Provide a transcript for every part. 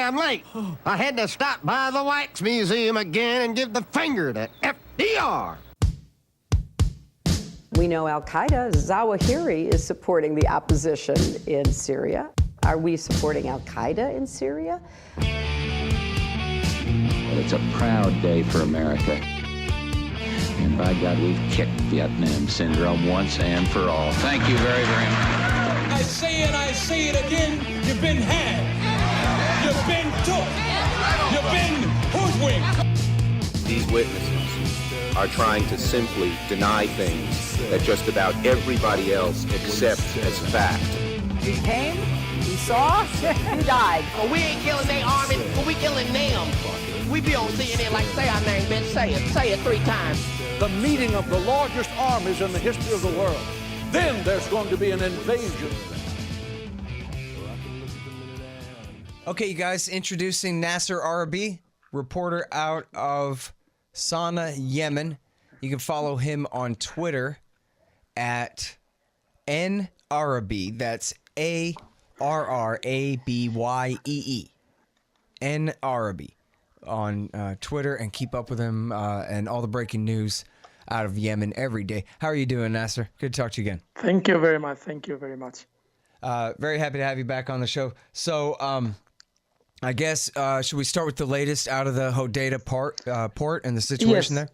sorry I'm late. I had to stop by the Wax Museum again and give the finger to FDR. We know al-Qaeda, Zawahiri, is supporting the opposition in Syria. Are we supporting al-Qaeda in Syria? Well, it's a proud day for America. And by God, we've kicked Vietnam syndrome once and for all. Thank you very, very much. I say it again, you've been had. You've been took. You've been hoodwinked. These witnesses are trying to simply deny things that just about everybody else accepts as fact. He came, he saw, he died. Well, we ain't killing their army, but we killing them. We be on CNN like, say our name, bitch, say it 3 times. The meeting of the largest armies in the history of the world. Then there's going to be an invasion. Okay, you guys, introducing Nasser Arrabyee, reporter out of Sana'a, Yemen. You can follow him on Twitter at N-Arrabyee. That's A-R-R-A-B-Y-E-E. N-Arrabyee on Twitter, and keep up with him and all the breaking news out of Yemen every day. How are you doing, Nasser? Good to talk to you again. Thank you very much. Thank you very much. Very happy to have you back on the show. So, I guess, should we start with the latest out of the Hodeidah port and the situation there?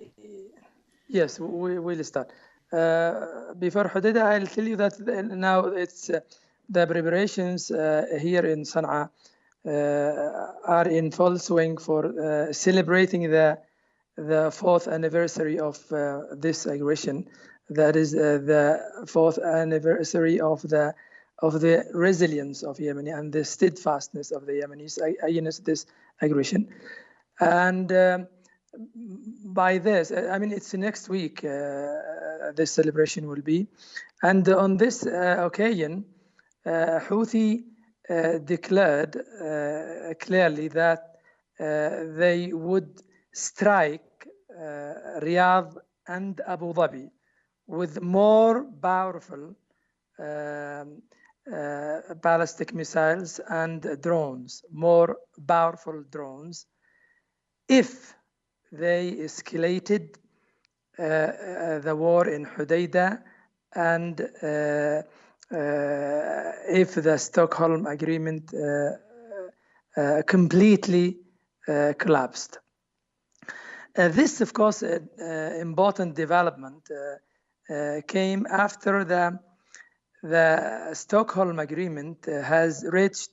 Yes, we will start. Before Hodeidah, I'll tell you that now it's the preparations here in Sana'a are in full swing for celebrating the 4th anniversary of this aggression. That is the 4th anniversary of the resilience of Yemen and the steadfastness of the Yemenis against this aggression. And by this, I mean, it's next week, this celebration will be. And on this occasion, Houthi declared clearly that they would strike Riyadh and Abu Dhabi with more powerful ballistic missiles and drones, more powerful drones, if they escalated the war in Hodeidah and if the Stockholm Agreement completely collapsed. This, of course, important development came after the Stockholm Agreement has reached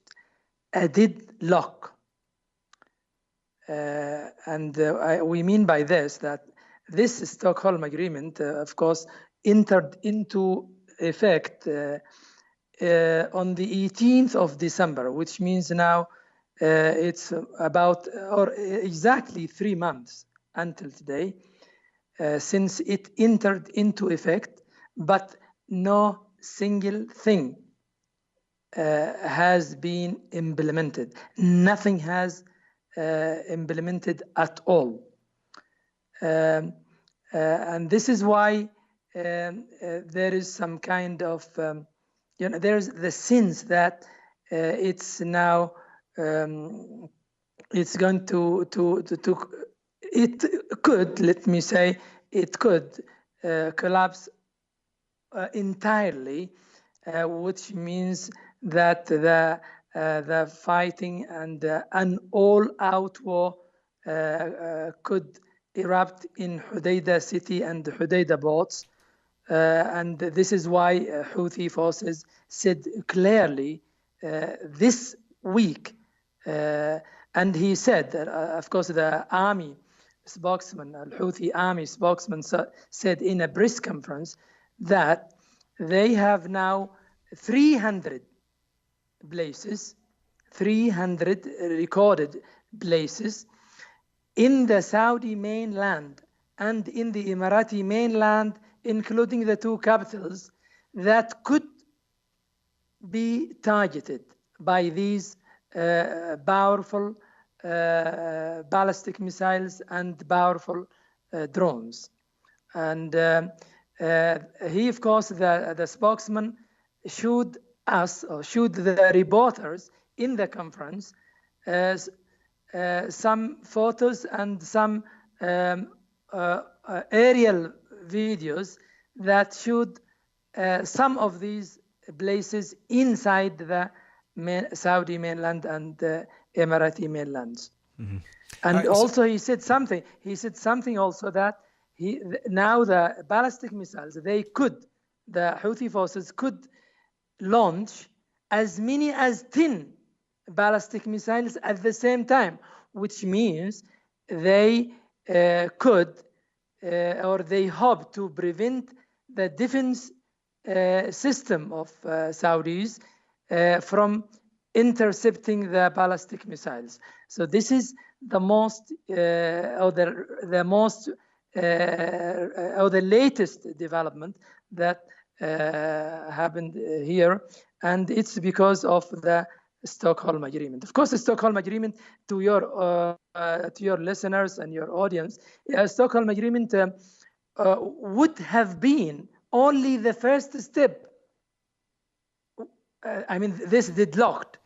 a deadlock. We mean by this that this Stockholm Agreement, of course, entered into effect on the 18th of December, which means now it's about or exactly 3 months until today since it entered into effect, but no single thing has been implemented. Nothing has implemented at all. And this is why there is some kind of, there's the sense that it's now, it's going to it could, let me say, it could collapse entirely, which means that the fighting and an all-out war could erupt in Hodeidah city and Hodeidah ports. And this is why Houthi forces said clearly this week, and he said, of course, the army spokesman, Al-Houthi army spokesman said in a press conference that they have now 300 places, 300 recorded places in the Saudi mainland and in the Emirati mainland, including the 2 capitals, that could be targeted by these powerful ballistic missiles and powerful drones. And he, of course, the spokesman showed us, or showed the reporters in the conference, some photos and some aerial videos that showed some of these places inside the Saudi mainland and Emirati mainlands. Mm-hmm. And right, also he said something. He said something also that now the ballistic missiles, the Houthi forces could launch as many as 10 ballistic missiles at the same time, which means they could or they hope to prevent the defense system of Saudis from intercepting the ballistic missiles. So this is the most or the latest development that happened here, and it's because of the Stockholm Agreement. Of course, the Stockholm Agreement, to your listeners and your audience, Stockholm Agreement would have been only the first step. This deadlocked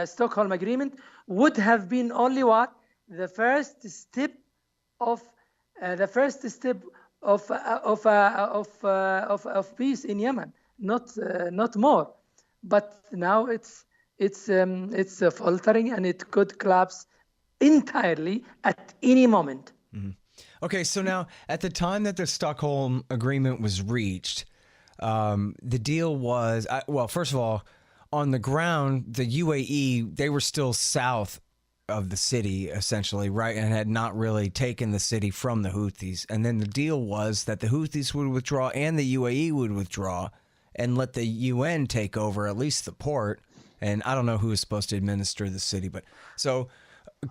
Stockholm Agreement would have been only what? The first step of peace in Yemen, not more. But now it's faltering, and it could collapse entirely at any moment. Mm-hmm. Okay, so now at the time that the Stockholm Agreement was reached, the deal was, well, first of all, on the ground, the UAE, they were still south of the city, essentially, right, and had not really taken the city from the Houthis. And then the deal was that the Houthis would withdraw and the UAE would withdraw and let the UN take over at least the port. And I don't know who is supposed to administer the city, but so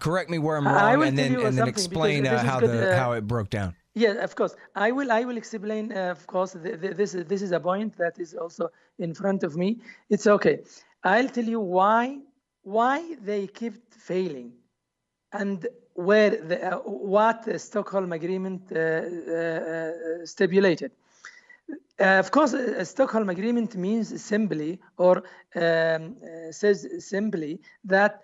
correct me where I'm wrong, and then explain how it broke down. Yeah, of course. I will explain. Of course, this is a point that is also in front of me. It's okay. I'll tell you why they kept failing, and what the Stockholm Agreement stipulated. Of course, a Stockholm Agreement means simply, or says simply, that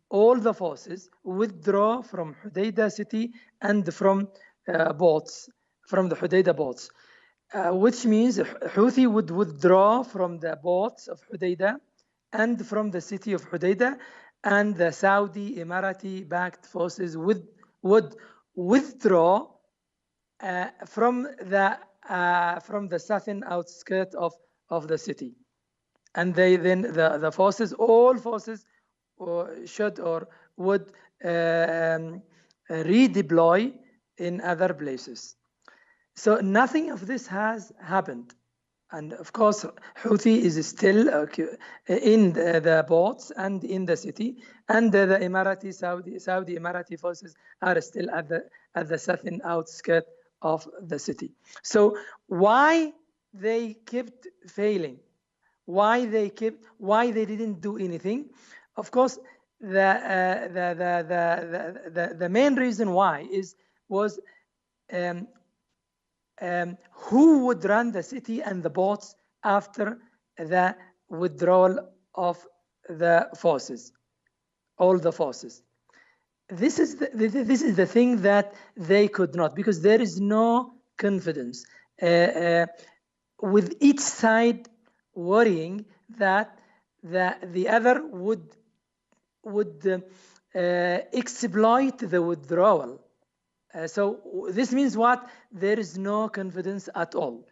all the forces withdraw from Hodeidah city and from the Hodeidah boats, which means Houthi would withdraw from the boats of Hodeidah and from the city of Hodeidah, and the Saudi Emirati-backed forces would withdraw from the southern outskirts of the city, and the forces, all forces, should or would redeploy in other places. So nothing of this has happened. And of course, Houthi is still in the boats and in the city, and the Saudi Emirati forces are still at the southern outskirts of the city. So why they kept failing? Why they didn't do anything? Of course, the main reason why was who would run the city and the boats after the withdrawal of the forces, all the forces. This is the thing that they could not, because there is no confidence with each side worrying that the other would exploit the withdrawal. So this means what? There is no confidence at all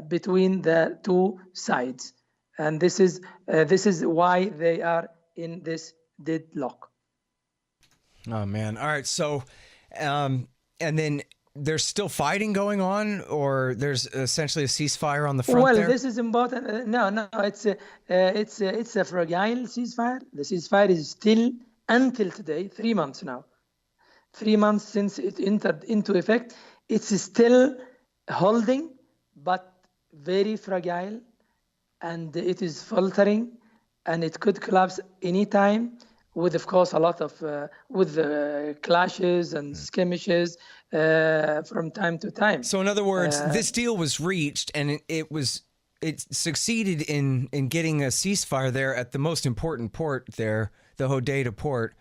between the two sides, and this is why they are in this deadlock. Oh man! All right, so and then there's still fighting going on, or there's essentially a ceasefire on the front. Well, there? This is important. No, it's a fragile ceasefire. The ceasefire is still, until today, 3 months now. 3 months since it entered into effect, it's still holding, but very fragile, and it is faltering, and it could collapse anytime, with, of course, a lot of clashes and skirmishes from time to time. So in other words, this deal was reached, and it succeeded in getting a ceasefire there at the most important port there, the Hodeidah port,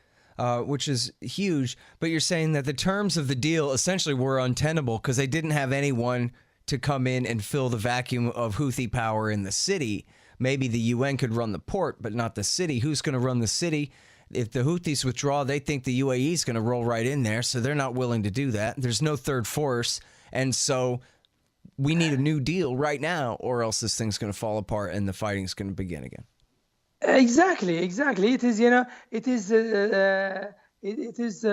which is huge. But you're saying that the terms of the deal essentially were untenable because they didn't have anyone to come in and fill the vacuum of Houthi power in the city. Maybe the UN could run the port, but not the city. Who's going to run the city? If the Houthis withdraw, they think the UAE is going to roll right in there, so they're not willing to do that. There's no third force, and so we need a new deal right now, or else this thing's going to fall apart and the fighting's going to begin again. Exactly. It is, it is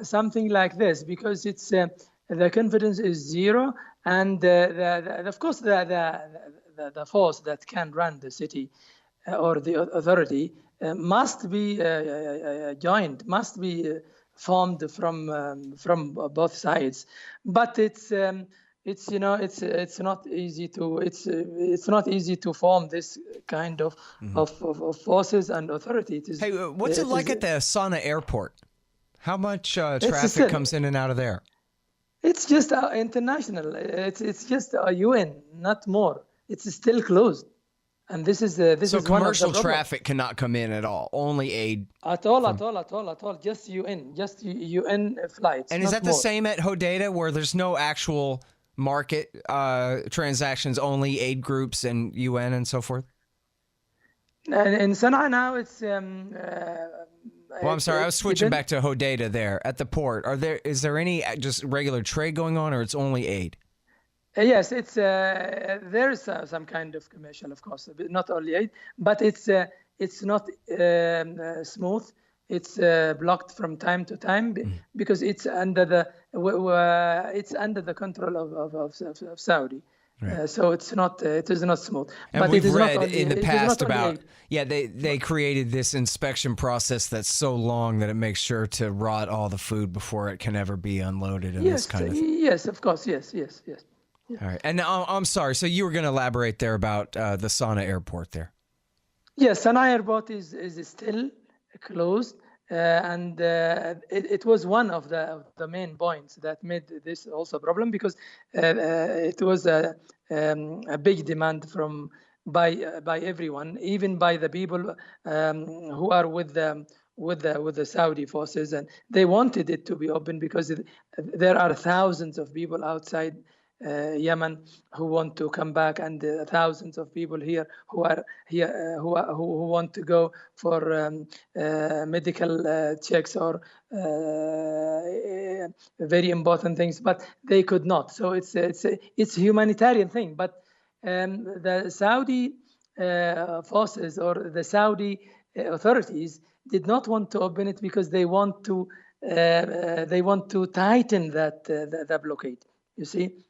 something like this, because it's the confidence is zero, and of course the force that can run the city or the authority must be joined, must be formed from both sides. But it's not easy to form this kind of forces and authority. Hey, what's it like at the Sana'a airport? How much traffic comes in and out of there? It's just international. It's just a UN, not more. It's still closed, and this is so is commercial one of the traffic cannot come in at all. Only aid. At all. Just UN flights. And is that the same at Hodeidah, where there's no actual market transactions, only aid groups and UN and so forth? And in Sana'a now, it's. Well, I'm sorry, I was switching back to Hodeidah there at the port. Is there any just regular trade going on, or it's only aid? Yes, it's there is some kind of commercial, of course, not only aid, but it's not smooth. It's blocked from time to time because it's under the control of Saudi. Right. So it is not smooth. And but we've it is read not only, in the past about only, they created this inspection process that's so long that it makes sure to rot all the food before it can ever be unloaded and this kind of thing. Yes, of course, yes. Yeah. All right, and now I'm sorry. So you were going to elaborate there about the Sana'a airport there. Yes, Sana'a airport is still closed. And it was one of the main points that made this also a problem, because it was a big demand by everyone, even by the people who are with the Saudi forces, and they wanted it to be open because there are thousands of people outside Yemen who want to come back, and thousands of people here who want to go for medical checks or very important things, but they could not. So it's a humanitarian thing. But the Saudi forces or the Saudi authorities did not want to open it because they want to tighten the blockade. You see.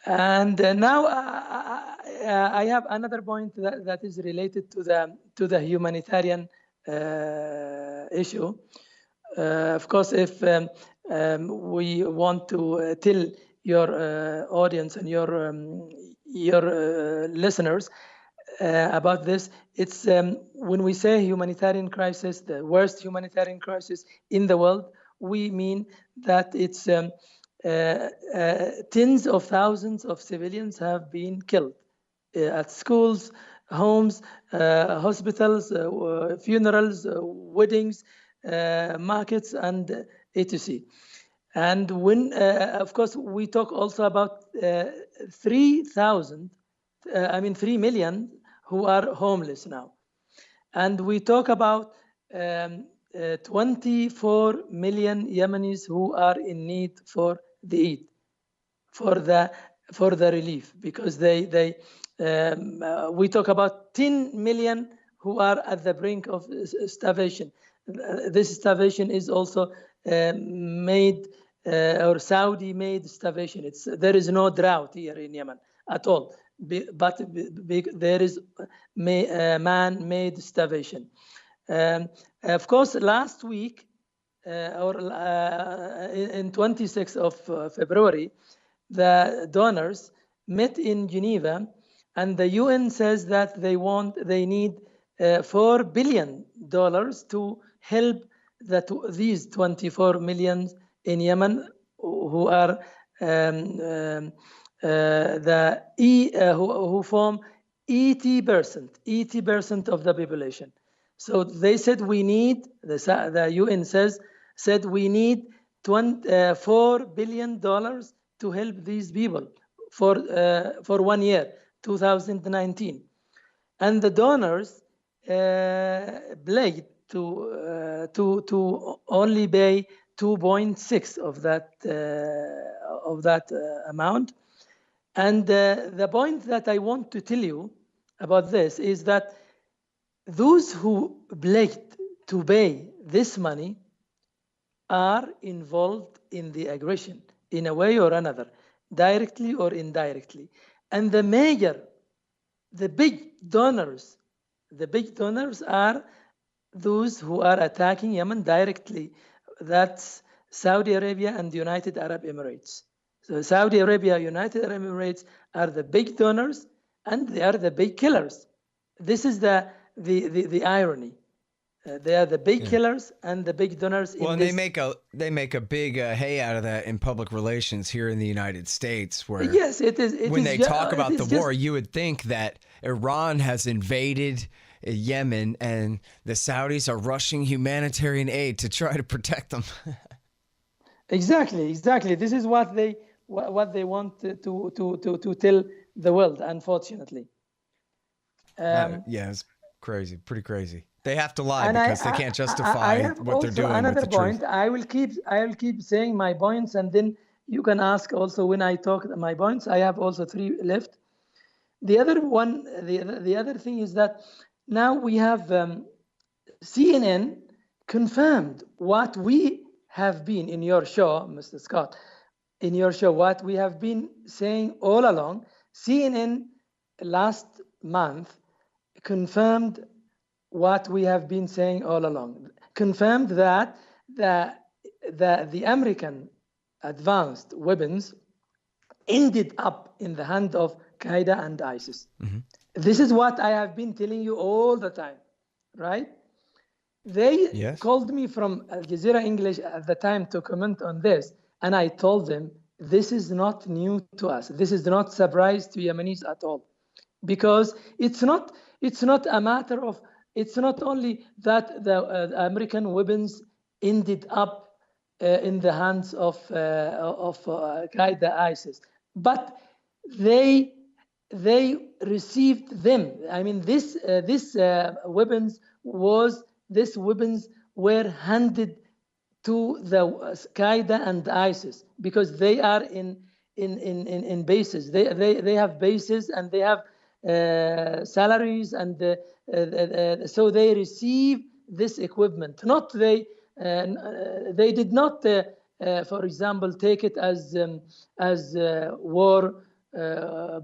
And now I have another point that is related to the humanitarian issue. Of course, if we want to tell your audience and your listeners about this, it's when we say humanitarian crisis, the worst humanitarian crisis in the world, we mean that it's tens of thousands of civilians have been killed at schools, homes, hospitals, funerals, weddings, markets, and etc. And when, of course, we talk also about 3 million who are homeless now. And we talk about 24 million Yemenis who are in need for the aid, for the relief, because we talk about 10 million who are at the brink of starvation. This starvation is also made or Saudi-made starvation. There is no drought here in Yemen at all, but there is man-made starvation. Of course, last week, in 26th of February, the donors met in Geneva, and the UN says that they need $4 billion to help these 24 million in Yemen who are who form 80% of the population. So they said we need, the UN said we need $4 billion to help these people for 1 year, 2019. And the donors pledged to only pay 2.6 of that amount. And the point that I want to tell you about this is that those who pledged to pay this money are involved in the aggression in a way or another, directly or indirectly. And the big donors are those who are attacking Yemen directly. That's Saudi Arabia and the United Arab Emirates. So Saudi Arabia, United Arab Emirates are the big donors, and they are the big killers. This is the irony. They are the big killers and the big donors. Well, and they make a big hay out of that in public relations here in the United States. Where yes, it is. When they talk about the war, you would think that Iran has invaded Yemen and the Saudis are rushing humanitarian aid to try to protect them. Exactly. This is what they want to tell the world. Unfortunately. Yeah, it's crazy, pretty crazy. They have to lie because they can't justify what they're doing. Another with the point. truth. I will keep saying my points, and then you can ask also when I talk my points. I have also 3 left. The other one, the other thing is that now we have CNN confirmed what we have been in your show, Mr. Scott, in your show, what we have been saying all along. CNN last month confirmed what we have been saying all along, confirmed that the American advanced weapons ended up in the hand of Qaeda and ISIS. Mm-hmm. This is what I have been telling you all the time, right? They called me from Al Jazeera English at the time to comment on this, and I told them, this is not new to us. This is not surprise to Yemenis at all, because it's not a matter of, it's not only that the American weapons ended up in the hands of Qaeda, ISIS, but they received them. I mean, this weapons were handed to the Qaeda and ISIS because they are in bases. They have bases and they have salaries, and so they receive this equipment. They did not, for example, take it as war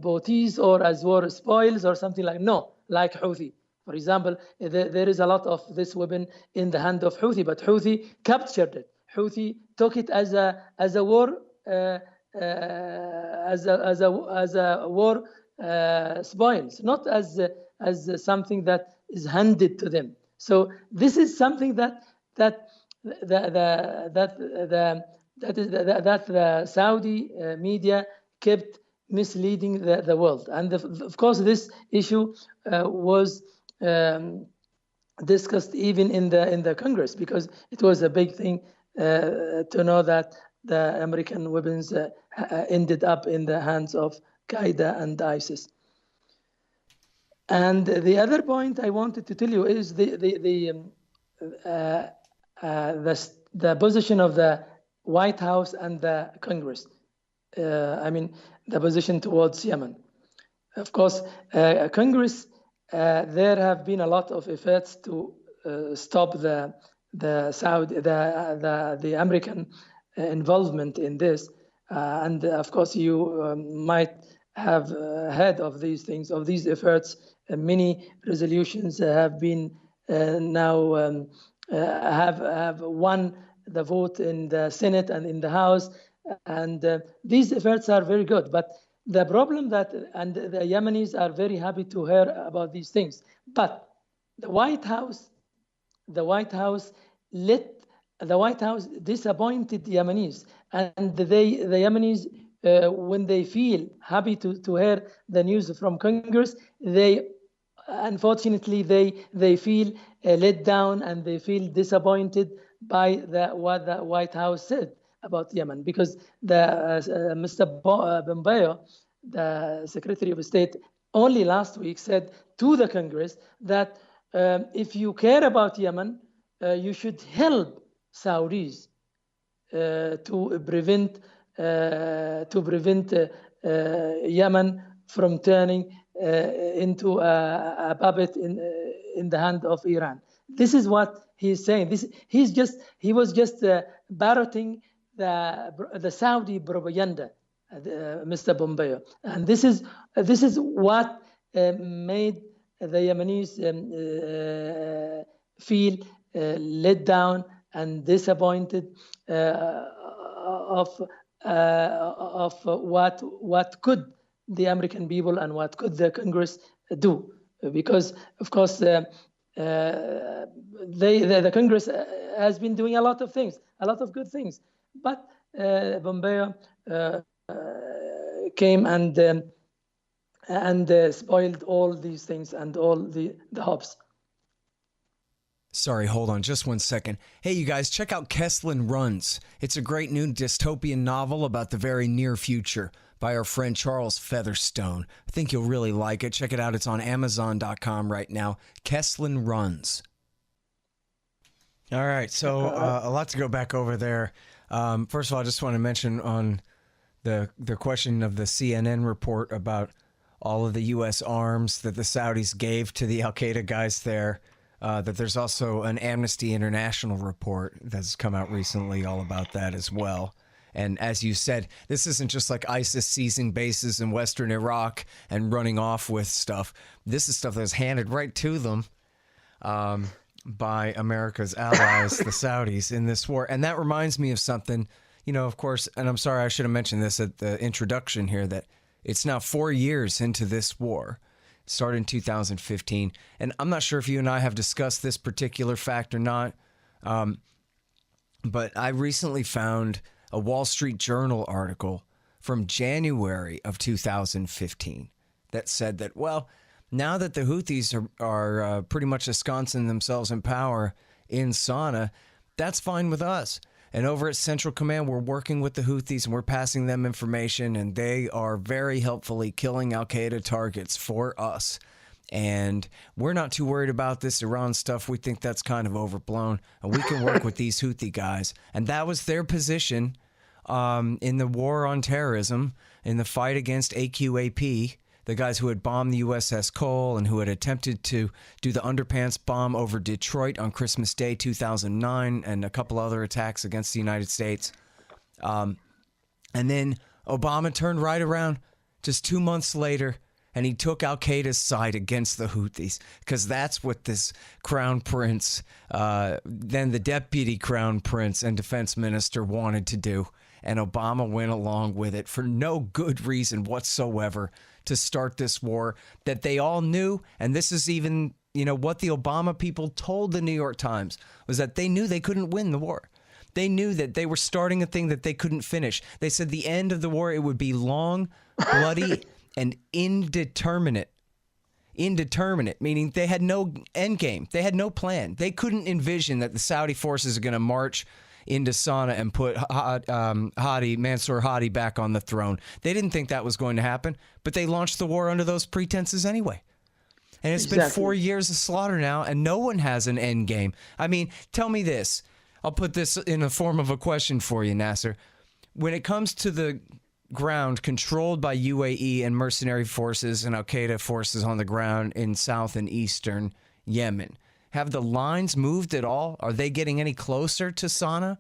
booties or as war spoils or something like. No, like Houthi. For example, there is a lot of this weapon in the hand of Houthi, but Houthi captured it. Houthi took it as a war war spoils, not as something that is handed to them. So this is something that the Saudi media kept misleading the world, and of course this issue was discussed even in the Congress, because it was a big thing to know that the American weapons ended up in the hands of Qaeda and ISIS. And the other point I wanted to tell you is the position of the White House and the Congress. I mean, the position towards Yemen. Of course, Congress, there have been a lot of efforts to stop the American involvement in this, and of course you might have heard of these things, of these efforts. Many resolutions have been now have won the vote in the Senate and in the House, and these efforts are very good. But the problem and the Yemenis are very happy to hear about these things. But the White House disappointed Yemenis, and the Yemenis, when they feel happy to hear the news from Congress, they unfortunately, they feel let down and they feel disappointed by what the White House said about Yemen, because Mr. Pompeo, the Secretary of State, only last week said to the Congress that if you care about Yemen, you should help Saudis to prevent Yemen from turning into a puppet in the hand of Iran. This is what he's saying. He was just parroting the Saudi propaganda, Mr. Pompeo, and this is what made the Yemenis feel let down and disappointed of what could the American people and what could the Congress do, because of course the Congress has been doing a lot of things, a lot of good things, but Pompeo came and spoiled all these things and all the hopes. Sorry, hold on just 1 second. Hey, you guys, check out Kesslin Runs. It's a great new dystopian novel about the very near future by our friend Charles Featherstone. I think you'll really like it. Check it out. It's on Amazon.com right now. Kesslin Runs. All right, so a lot to go back over there. First of all, I just want to mention on the question of the CNN report about all of the U.S. arms that the Saudis gave to the al-Qaeda guys there, that there's also an Amnesty International report that's come out recently all about that as well. And as you said, this isn't just like ISIS seizing bases in Western Iraq and running off with stuff. This is stuff that was handed right to them by America's allies, the Saudis, in this war. And that reminds me of something, you know, of course, and I'm sorry, I should have mentioned this at the introduction here, that it's now 4 years into this war. It started in 2015. And I'm not sure if you and I have discussed this particular fact or not, but I recently found a Wall Street Journal article from January of 2015 that said that, well, now that the Houthis are pretty much ensconcing themselves in power in Sana'a, that's fine with us. And over at Central Command, we're working with the Houthis and we're passing them information, and they are very helpfully killing al-Qaeda targets for us. And we're not too worried about this Iran stuff. We think that's kind of overblown, and we can work with these Houthi guys. And that was their position in the war on terrorism, in the fight against AQAP, the guys who had bombed the USS Cole and who had attempted to do the underpants bomb over Detroit on Christmas Day 2009 and a couple other attacks against the United States. And then Obama turned right around just 2 months later, and he took al-Qaeda's side against the Houthis, because that's what this crown prince, then the deputy crown prince and defense minister, wanted to do. And Obama went along with it for no good reason whatsoever to start this war that they all knew. And this is even, you know, what the Obama people told the New York Times, was that they knew they couldn't win the war. They knew that they were starting a thing that they couldn't finish. They said the end of the war, it would be long, bloody, and indeterminate. Indeterminate, meaning they had no end game. They had no plan. They couldn't envision that the Saudi forces are going to march into Sana'a and put Mansour Hadi back on the throne. They didn't think that was going to happen, but they launched the war under those pretenses anyway. And it's been 4 years of slaughter now, and no one has an end game. I mean, tell me this. I'll put this in the form of a question for you, Nasser. When it comes to the ground controlled by UAE and mercenary forces and al-Qaeda forces on the ground in south and eastern Yemen, have the lines moved at all? Are they getting any closer to Sana'a?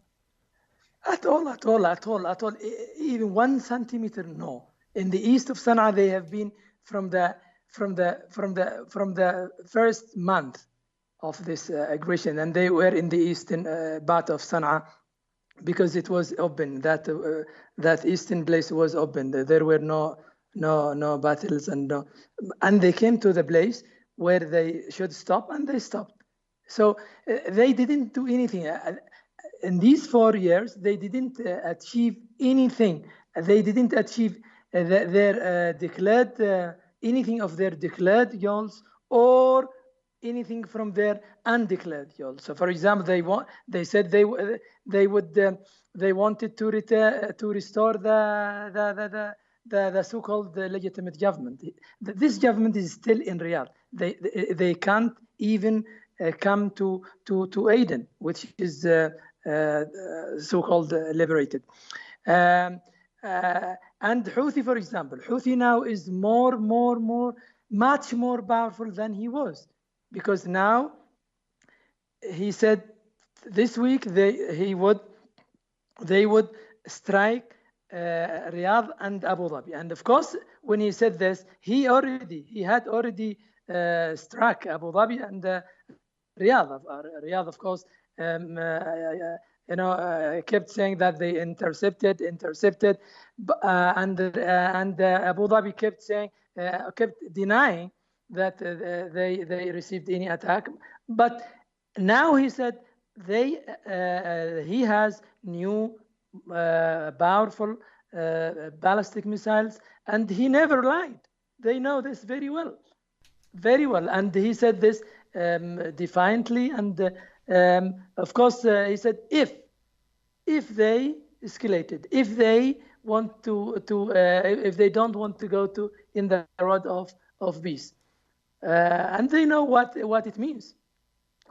At all. Even 1 centimeter, no. In the east of Sana'a, they have been from the first month of this aggression, and they were in the eastern part of Sana'a because it was open. That eastern place was open. There were no battles and they came to the place where they should stop, and they stopped. So they didn't do anything. In these 4 years, they didn't achieve anything. They didn't achieve their declared anything of their declared goals or anything from their undeclared fuel. So, for example, they said they wanted to restore the so-called legitimate government. This government is still in Riyadh. They can't even come to Aden, which is so-called liberated. And Houthi, for example, Houthi now is much more powerful than he was, because now he said this week they would strike Riyadh and Abu Dhabi. And of course, when he said this, he had already struck Abu Dhabi and Riyadh. Riyadh, of course, kept saying that they intercepted, and Abu Dhabi kept denying that they received any attack. But now he said he has new powerful ballistic missiles, and he never lied. They know this very well. And he said this defiantly, and of course he said if they escalated, if they want if they don't want to go in the road of peace, and they know what it means.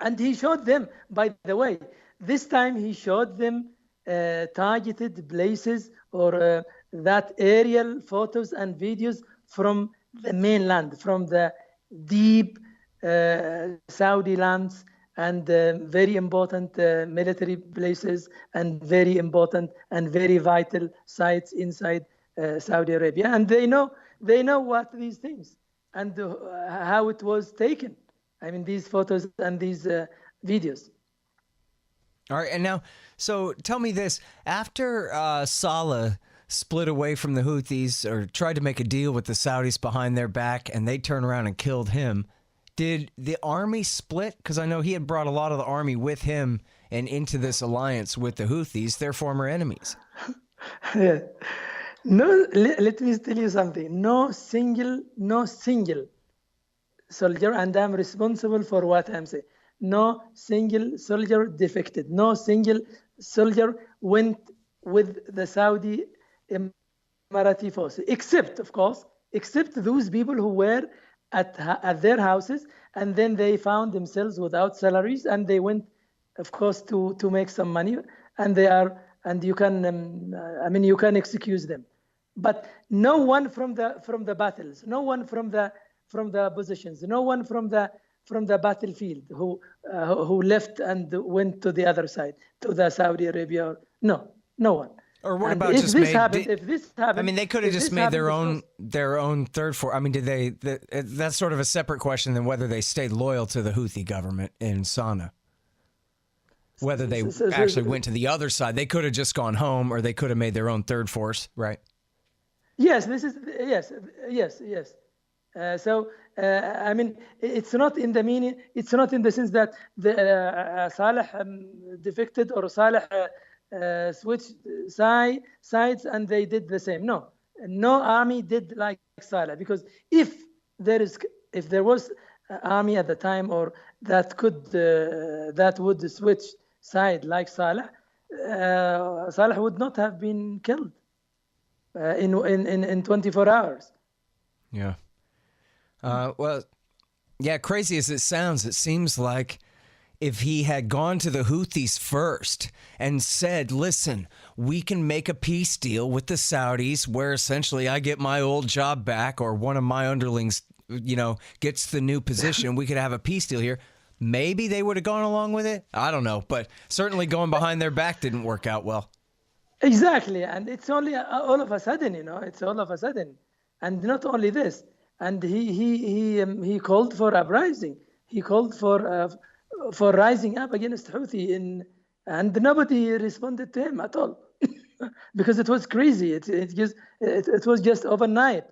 And he showed them, by the way, this time he showed them targeted places or that aerial photos and videos from the mainland, from the deep Saudi lands, and very important military places, and very important and very vital sites inside Saudi Arabia. And they know what these things and how it was taken. I mean, these photos and these videos. All right, and now, so tell me this: after Saleh split away from the Houthis or tried to make a deal with the Saudis behind their back, and they turned around and killed him, did the army split? Because I know he had brought a lot of the army with him and into this alliance with the Houthis, their former enemies. Yeah. No, let me tell you something. No single soldier, and I'm responsible for what I'm saying. No single soldier defected. No single soldier went with the Saudi Emirati forces, except those people who were at their houses, and then they found themselves without salaries, and they went, of course, to make some money, and you can you can excuse them, but no one from the battles, no one from the positions, no one from the battlefield who left and went to the other side, to the Saudi Arabia. No one. Or what And about if just this made? happened, if this happened, I mean, they could have if just this made happened, their own third force. I mean, did they? That's sort of a separate question than whether they stayed loyal to the Houthi government in Sana'a. Whether they actually went to the other side, they could have just gone home, or they could have made their own third force, right? Yes. So I mean, it's not in the meaning. It's not in the sense that the Saleh defected or Saleh switched sides and they did the same. No army did like Saleh, because if there was an army at the time or that would switch side like Saleh, Saleh would not have been killed in 24 hours. Yeah. Well, yeah, crazy as it sounds, it seems like if he had gone to the Houthis first and said, listen, we can make a peace deal with the Saudis where essentially I get my old job back, or one of my underlings, gets the new position. We could have a peace deal here. Maybe they would have gone along with it. I don't know. But certainly going behind their back didn't work out well. Exactly. And it's only all of a sudden, it's all of a sudden. And not only this. And he called for uprising. He called for rising up against Houthi, and nobody responded to him at all, because it was crazy. It was just overnight.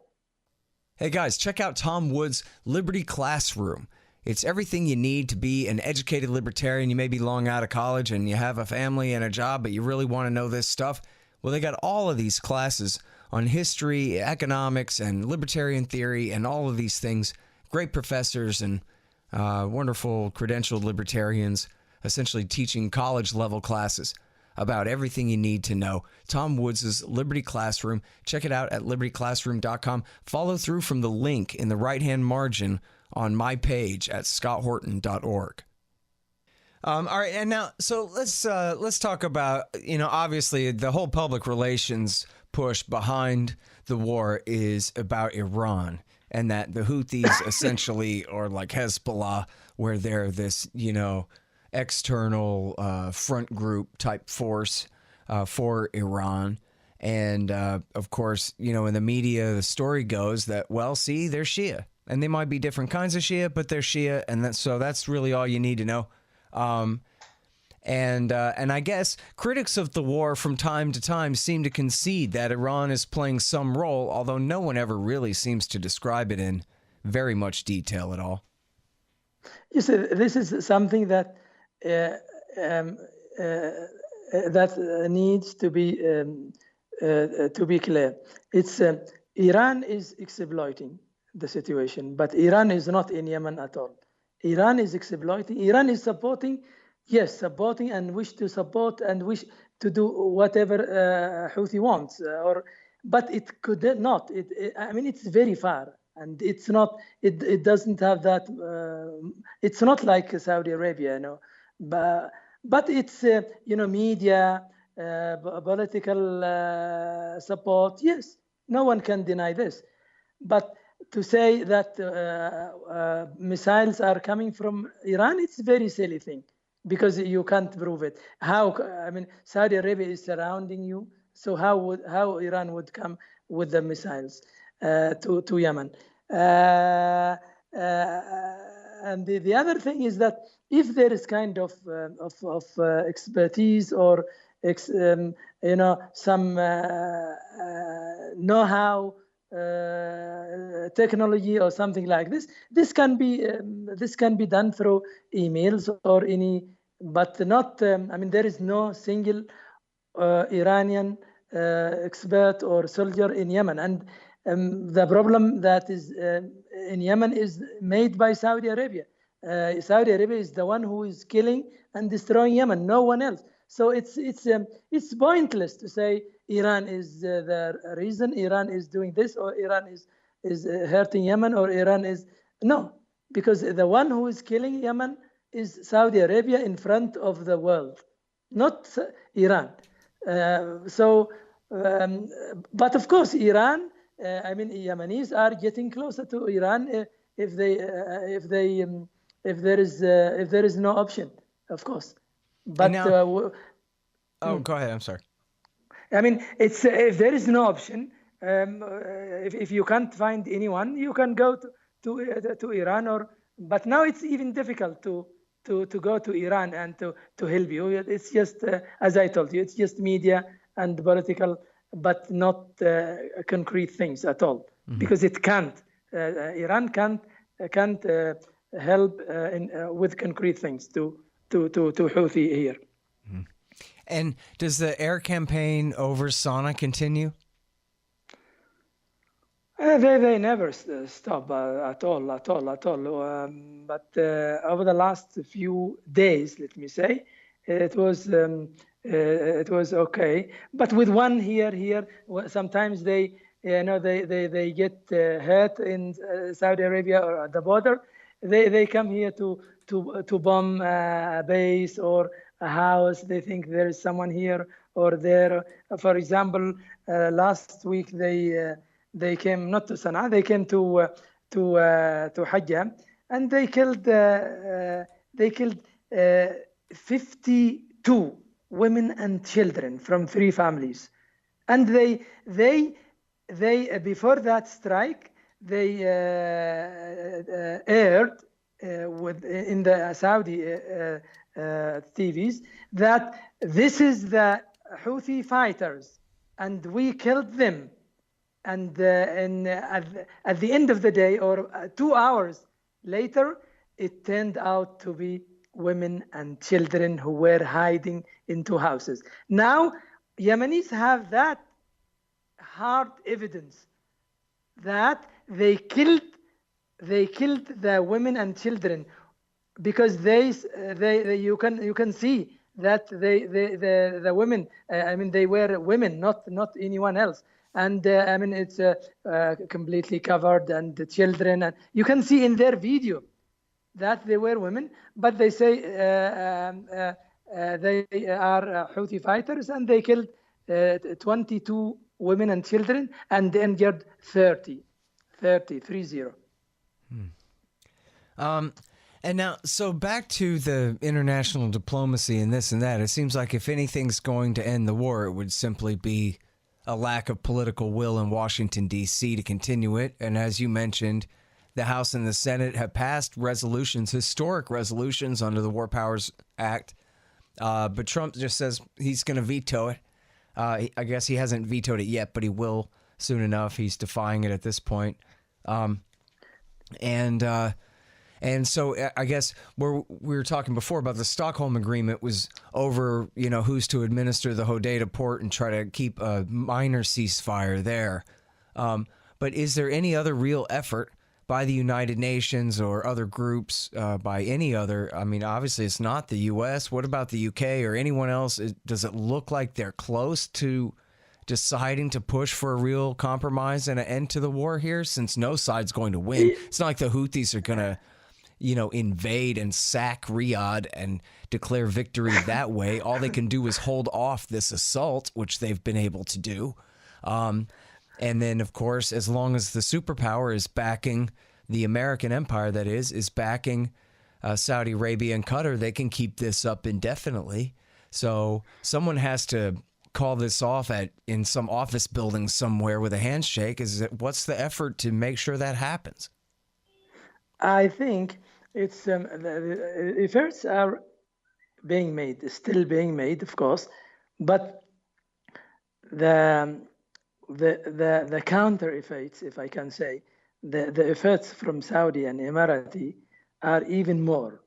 Hey guys, check out Tom Wood's Liberty Classroom. It's everything you need to be an educated libertarian. You may be long out of college and you have a family and a job, but you really want to know this stuff. Well, they got all of these classes on history, economics, and libertarian theory, and all of these things great professors and wonderful credentialed libertarians essentially teaching college-level classes about everything you need to know. Tom Woods' Liberty Classroom. Check it out at libertyclassroom.com. Follow through from the link in the right-hand margin on my page at scotthorton.org. All right, and now, so let's talk about, obviously the whole public relations push behind the war is about Iran, and that the Houthis essentially are like Hezbollah, where they're this, external front group type force for Iran. And of course, in the media, the story goes that, well, see, they're Shia, and they might be different kinds of Shia, but they're Shia, and that's really all you need to know. And I guess critics of the war from time to time seem to concede that Iran is playing some role, although no one ever really seems to describe it in very much detail at all. You see, this is something that that needs to be clear. It's Iran is exploiting the situation, but Iran is not in Yemen at all. Iran is exploiting. Iran is supporting and wish to support and wish to do whatever Houthi wants, but it could not. It's very far, and it's not. It doesn't have that. It's not like Saudi Arabia, but it's media, political support. Yes, no one can deny this, but to say that missiles are coming from Iran, it's a very silly thing, because you can't prove it. Saudi Arabia is surrounding you, so how Iran would come with the missiles to Yemen? And the other thing is that if there is kind of expertise or some know-how, technology or something like this, this can be done through emails or but not. There is no single Iranian expert or soldier in Yemen, and the problem that is in Yemen is made by Saudi Arabia. Saudi Arabia is the one who is killing and destroying Yemen, no one else. So it's pointless to say Iran is the reason, Iran is doing this, or Iran is hurting Yemen, or Iran is no, because the one who is killing Yemen is Saudi Arabia in front of the world, not Iran. But of course, Iran. Yemenis are getting closer to Iran if there is no option, of course. But now, go ahead. I'm sorry. It's if there is no option, if you can't find anyone, you can go to Iran, but now it's even difficult to go to Iran and to help you. It's just as I told you, it's just media and political, but not concrete things at all, because it can't. Iran can't help with concrete things to Houthi here. And does the air campaign over Sana'a continue? They never stop at all. But over the last few days, let me say, it was okay. But with one here, sometimes they get hurt in Saudi Arabia or at the border. They come here to bomb a base or a house. They think there is someone here or there. For example, last week they came not to Sana'a, they came to Hajjah, and they killed 52 women and children from 3 families. And they before that strike, they aired in the Saudi TVs that this is the Houthi fighters and we killed them. And at the end of the day, or 2 hours later, it turned out to be women and children who were hiding into houses. Now, Yemenis have that hard evidence that they killed they killed the women and children because they you can see that the women they were women, not anyone else, and it's completely covered, and the children, and you can see in their video that they were women, but they say they are Houthi fighters, and they killed 22 women and children and injured 30. And now, so back to the international diplomacy and this and that. It seems like if anything's going to end the war, it would simply be a lack of political will in Washington, D.C. to continue it. And as you mentioned, the House and the Senate have passed resolutions, historic resolutions under the War Powers Act. But Trump just says he's going to veto it. I guess he hasn't vetoed it yet, but he will soon enough. He's defying it at this point. And so I guess we were talking before about the Stockholm Agreement was over, who's to administer the Hodeidah port and try to keep a minor ceasefire there. But is there any other real effort by the United Nations or other groups, by any other? I mean, obviously it's not the U.S. What about the U.K. or anyone else? Does it look like they're close to deciding to push for a real compromise and an end to the war here, since no side's going to win? It's not like the Houthis are going to invade and sack Riyadh and declare victory that way. All they can do is hold off this assault, which they've been able to do. And then, of course, as long as the superpower is backing the American empire, that is backing Saudi Arabia and Qatar, they can keep this up indefinitely. So someone has to call this off in some office building somewhere with a handshake. What's the effort to make sure that happens? I think it's the efforts are being made, still being made, of course, but the counter effects, if I can say, the effects from Saudi and Emirati are even more,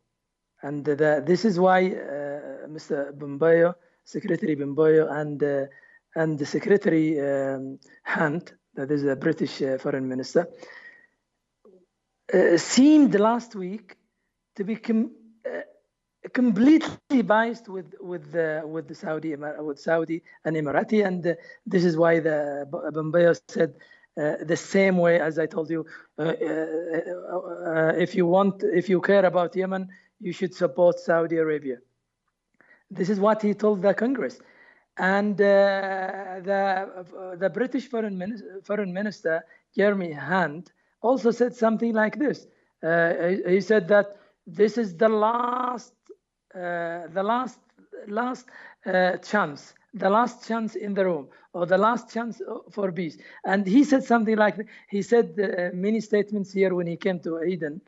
and this is why Mr. Pompeo, Secretary Pompeo, and the Secretary Hunt, that is the British Foreign Minister, seemed last week to be completely biased with Saudi and Emirati, and this is why the Pompeo said the same way as I told you. If you care about Yemen, you should support Saudi Arabia. This is what he told the Congress, and the British Foreign Minister Jeremy Hunt also said something like this. He said that this is the last chance in the room, or the last chance for peace. And he said something like, he said many statements here when he came to Aden.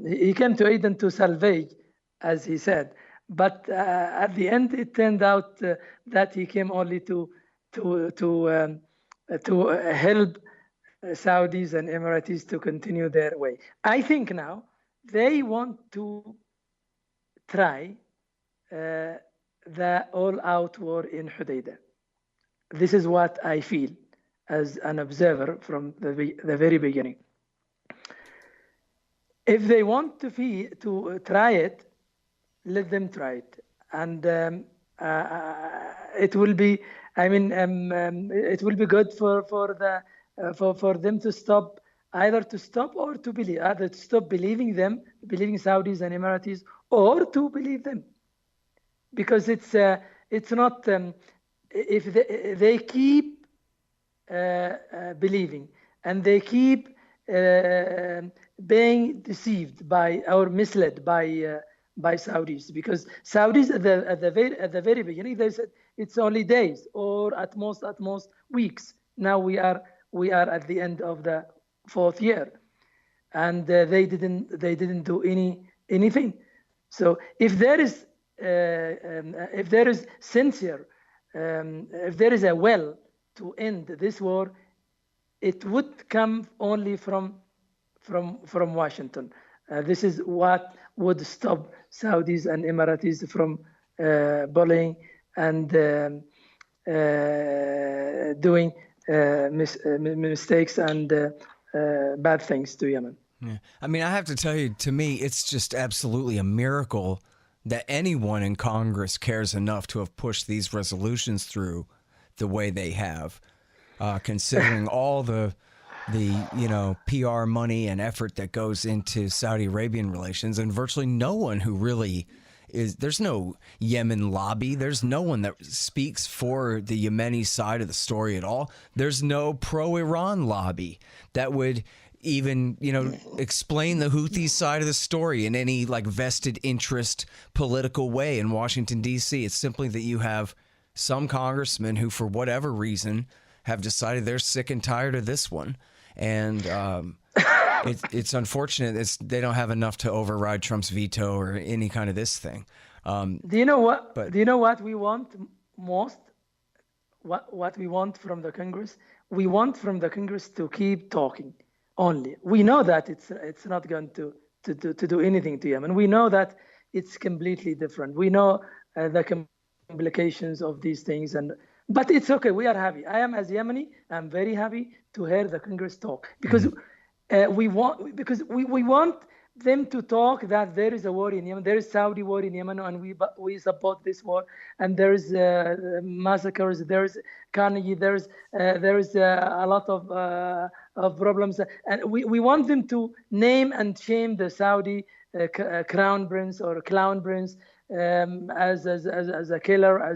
He came to Aden to salvage, as he said. But at the end, it turned out that he came only to help Saudis and Emiratis to continue their way. I think now they want to try the all-out war in Hodeidah. This is what I feel as an observer from the very beginning. If they want to try it, let them try it, and it will be. It will be good for them to stop, either to stop or to believe, either to stop believing Saudis and Emiratis, or to believe them, because it's not. If they keep believing and they keep being deceived by or misled by Saudis, because Saudis at the very beginning they said it's only days or at most weeks. Now we are at the end of the 4th year, and they didn't do anything. So if there is sincere, if there is a will to end this war, it would come only from Washington. This is what would stop Saudis and Emiratis from bullying and doing mistakes and bad things to Yemen. Yeah. I mean, I have to tell you, to me, it's just absolutely a miracle that anyone in Congress cares enough to have pushed these resolutions through the way they have, considering all the PR money and effort that goes into Saudi Arabian relations, and virtually no one who really there's no Yemen lobby. There's no one that speaks for the Yemeni side of the story at all. There's no pro-Iran lobby that would even, explain the Houthi side of the story in any like vested interest political way in Washington, D.C. It's simply that you have some congressmen who, for whatever reason, have decided they're sick and tired of this one. And it's unfortunate they don't have enough to override Trump's veto or any kind of this thing. Do you know what? Do you know what we want most? What we want from the Congress? We want from the Congress to keep talking. Only we know that it's not going to do anything to Yemen. We know that it's completely different. We know the complications of these things, but it's okay. We are happy. I am as Yemeni. I'm very happy to hear the Congress talk because we want them to talk that there is a war in Yemen. There is Saudi war in Yemen, and we support this war. And there is massacres. There is carnage. There is a lot of problems, and we want them to name and shame the Saudi crown prince or clown prince as a killer.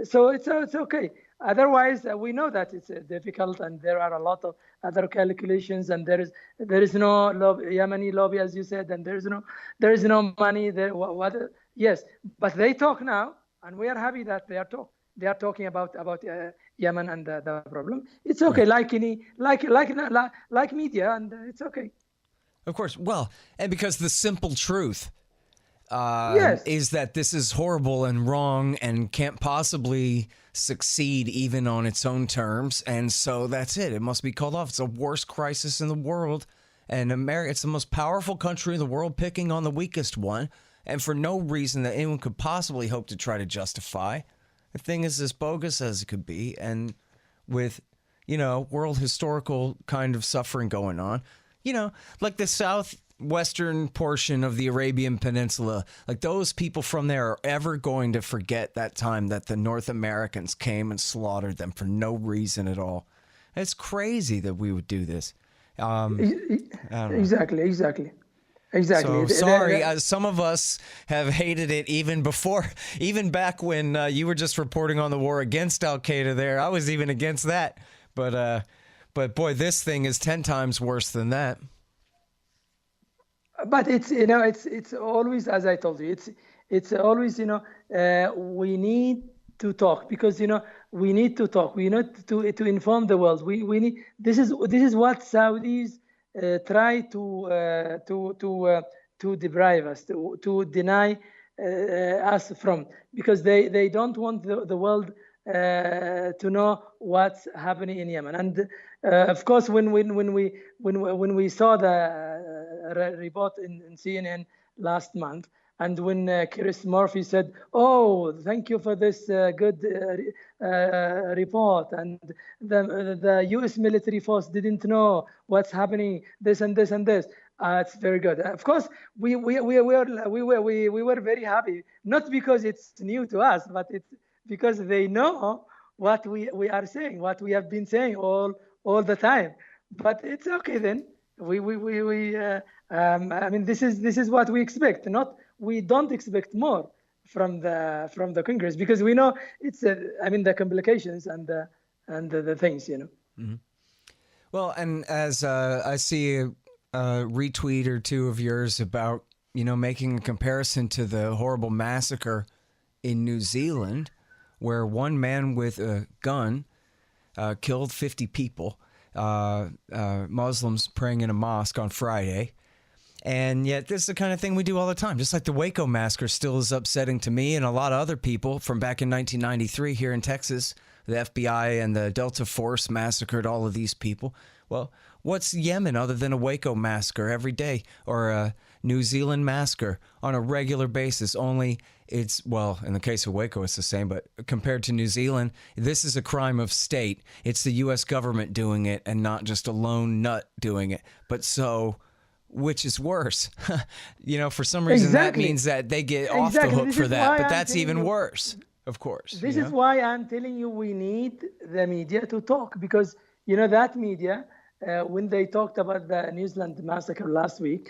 So it's okay. Otherwise, we know that it's difficult, and there are a lot of other calculations, and there is no Yemeni lobby, as you said, and there is no money there. Yes, but they talk now, and we are happy that they are talking about Yemen and the problem. It's okay, right. like media, and it's okay. Of course. Well, and because the simple truth yes, is that this is horrible and wrong and can't possibly succeed even on its own terms. And so that's it. It must be called off. It's the worst crisis in the world. And America, it's the most powerful country in the world picking on the weakest one. And for no reason that anyone could possibly hope to try to justify. The thing is as bogus as it could be. And with, world historical kind of suffering going on, like the southwestern portion of the Arabian Peninsula, like those people from there are ever going to forget that time that the North Americans came and slaughtered them for no reason at all. It's crazy that we would do this. Exactly. So sorry, some of us have hated it even back when you were just reporting on the war against Al Qaeda there. I was even against that. But boy, this thing is 10 times worse than that. But it's always, as I told you, it's always we need to talk because we need to talk. We need to inform the world. We need this is what Saudis try to deprive us, to deny us from, because they don't want the world to know what's happening in Yemen. And of course, when we saw the report in CNN last month, and when Chris Murphy said, "Oh, thank you for this good report," and the U.S. military force didn't know what's happening, this and this and this. It's very good. Of course, we were very happy, not because it's new to us, but it's because they know what we are saying, what we have been saying all the time. But it's okay then. I mean, this is what we expect. We don't expect more from the Congress, because we know it's the complications and the things, Mm-hmm. Well, and as I see a retweet or two of yours about making a comparison to the horrible massacre in New Zealand, where one man with a gun killed 50 people, Muslims praying in a mosque on Friday. And yet this is the kind of thing we do all the time. Just like the Waco massacre still is upsetting to me and a lot of other people from back in 1993 here in Texas. The FBI and the Delta Force massacred all of these people. Well, what's Yemen other than a Waco massacre every day, or New Zealand massacre on a regular basis. Only it's, well, in the case of Waco, it's the same, but compared to New Zealand, this is a crime of state. It's the U.S. government doing it and not just a lone nut doing it. But so, which is worse? For some reason, that means that they get off the hook for that, but that's even worse, of course. This is why I'm telling you we need the media to talk, because, that media, when they talked about the New Zealand massacre last week,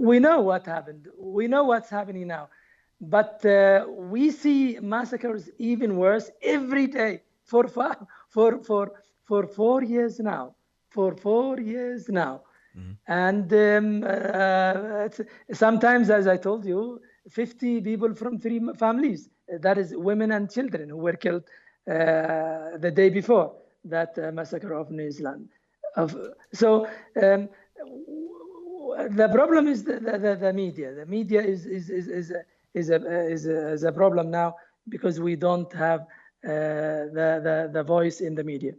we know what happened. We know what's happening now. But we see massacres even worse every day for 4 years now. For 4 years now. And sometimes, as I told you, 50 people from 3 families, that is women and children, who were killed the day before that massacre of New Zealand. So the problem is the media. The media is a problem now, because we don't have the voice in the media.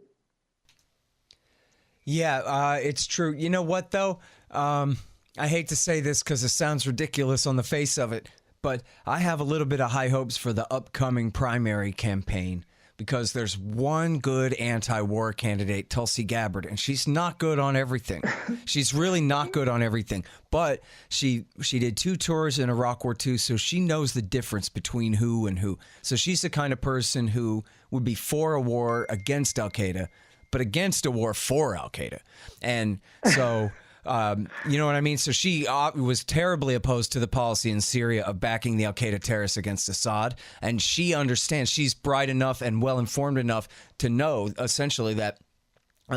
Yeah, it's true. You know what, though? I hate to say this because it sounds ridiculous on the face of it, but I have a little bit of high hopes for the upcoming primary campaign, because there's one good anti-war candidate, Tulsi Gabbard, and she's not good on everything. She's really not good on everything. But she did 2 tours in Iraq War II, so she knows the difference between who and who. So she's the kind of person who would be for a war against Al-Qaeda, but against a war for Al-Qaeda. And so... you know what I mean? So she was terribly opposed to the policy in Syria of backing the Al-Qaeda terrorists against Assad. And she understands, she's bright enough and well-informed enough to know, essentially, that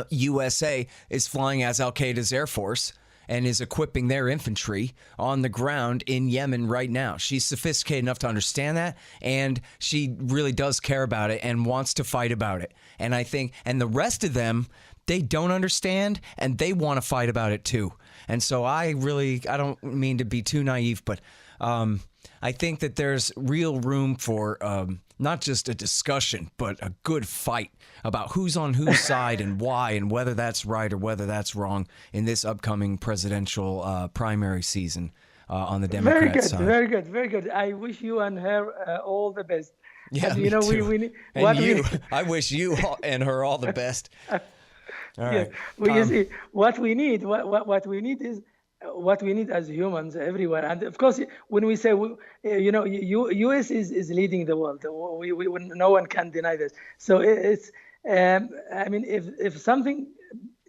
USA is flying as Al-Qaeda's Air Force and is equipping their infantry on the ground in Yemen right now. She's sophisticated enough to understand that, and she really does care about it and wants to fight about it. And I think, and the rest of them, they don't understand, and they want to fight about it too. And so I don't mean to be too naive, but I think that there's real room for not just a discussion, but a good fight about who's on whose side and why, and whether that's right or whether that's wrong in this upcoming presidential primary season on the Democrat side. Very good, very good. I wish you and her all the best. Yeah, and, me too. We need, and you, I wish you and her all the best. All right. You see, what we need as humans everywhere. And of course, when we say, U.S. is leading the world. No one can deny this. So it's, if something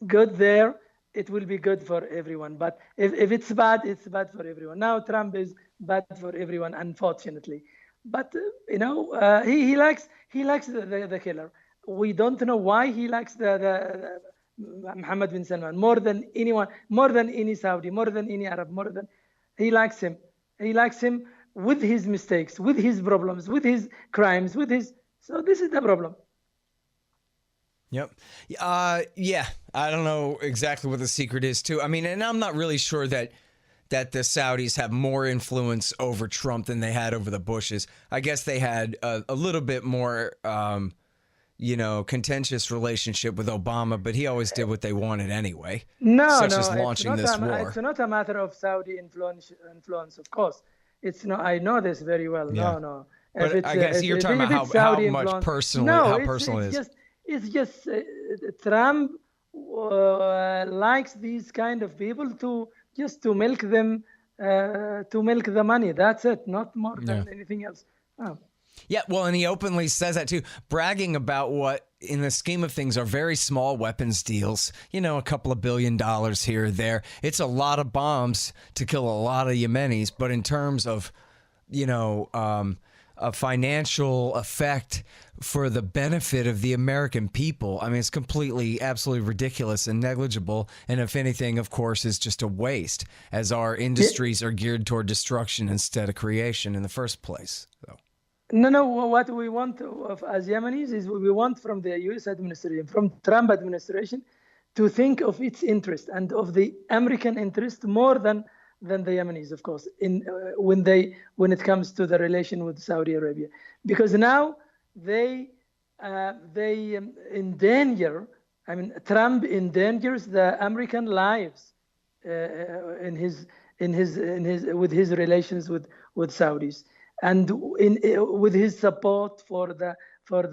good there, it will be good for everyone. But if it's bad for everyone. Now Trump is bad for everyone, unfortunately. But he likes the killer. We don't know why he likes the Mohammed bin Salman more than anyone, more than any Saudi, more than any Arab, he likes him. He likes him with his mistakes, with his problems, with his crimes, so this is the problem. Yep. Yeah. I don't know exactly what the secret is too. I mean, and I'm not really sure that the Saudis have more influence over Trump than they had over the Bushes. I guess they had a little bit more contentious relationship with Obama, but he always did what they wanted anyway. Such as launching this war. It's not a matter of Saudi influence, of course. It's not. I know this very well. Yeah. No. But I guess you're talking about how much personally, how personal it is. It's just Trump likes these kind of people to milk them, to milk the money. That's it, not more than anything else. Oh. Yeah, well, and he openly says that too, bragging about what, in the scheme of things, are very small weapons deals. A couple of $1 billion here or there. It's a lot of bombs to kill a lot of Yemenis, but in terms of, a financial effect for the benefit of the American people, I mean, it's absolutely ridiculous and negligible. And if anything, of course, is just a waste, as our industries are geared toward destruction instead of creation in the first place. So. No. What we want as Yemenis is we want from the U.S. administration, from Trump administration, to think of its interest and of the American interest more than the Yemenis, of course, when it comes to the relation with Saudi Arabia, because now they endanger. I mean, Trump endangers the American lives with his relations with Saudis, and with his support for the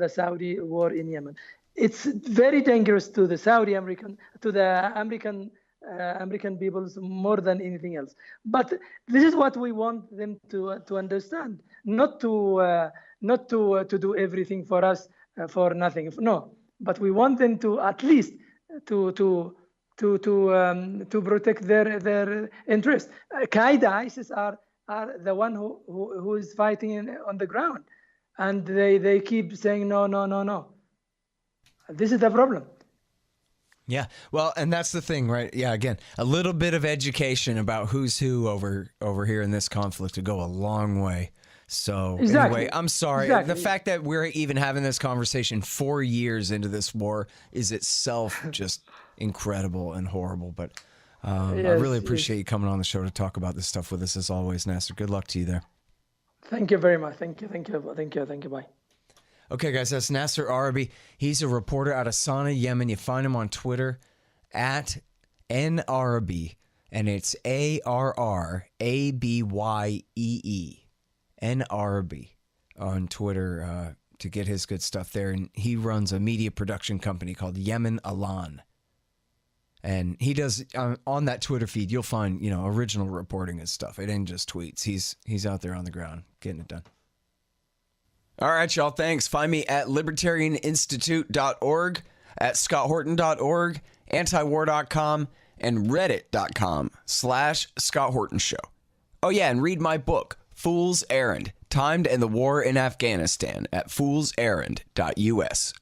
Saudi war in Yemen. It's very dangerous to the American peoples more than anything else. But this is what we want them to understand, not to do everything for us for nothing. No, but we want them to at least to protect their interests. Qaeda, ISIS are the one who is fighting on the ground, and they keep saying no. This is the problem. Yeah, well, and that's the thing, right? Yeah, again, a little bit of education about who's who over here in this conflict to go a long way. So Exactly. Anyway, I'm sorry. Exactly. The fact that we're even having this conversation 4 years into this war is itself just incredible and horrible. But I really appreciate you coming on the show to talk about this stuff with us as always, Nasser. Good luck to you there. Thank you very much. Thank you. Bye. Okay, guys, that's Nasser Arrabyee. He's a reporter out of Sana'a, Yemen. You find him on Twitter at @NArrabyee, and it's ARRABYEE. Arrabyee on Twitter to get his good stuff there. And he runs a media production company called Yemen Alan. And he does, on that Twitter feed, you'll find, original reporting and stuff. It ain't just tweets. He's out there on the ground getting it done. All right, y'all. Thanks. Find me at libertarianinstitute.org, at scotthorton.org, antiwar.com, and reddit.com/Scott Horton Show. Oh, yeah, and read my book, Fool's Errand, Time to End the War in Afghanistan, at foolserrand.us.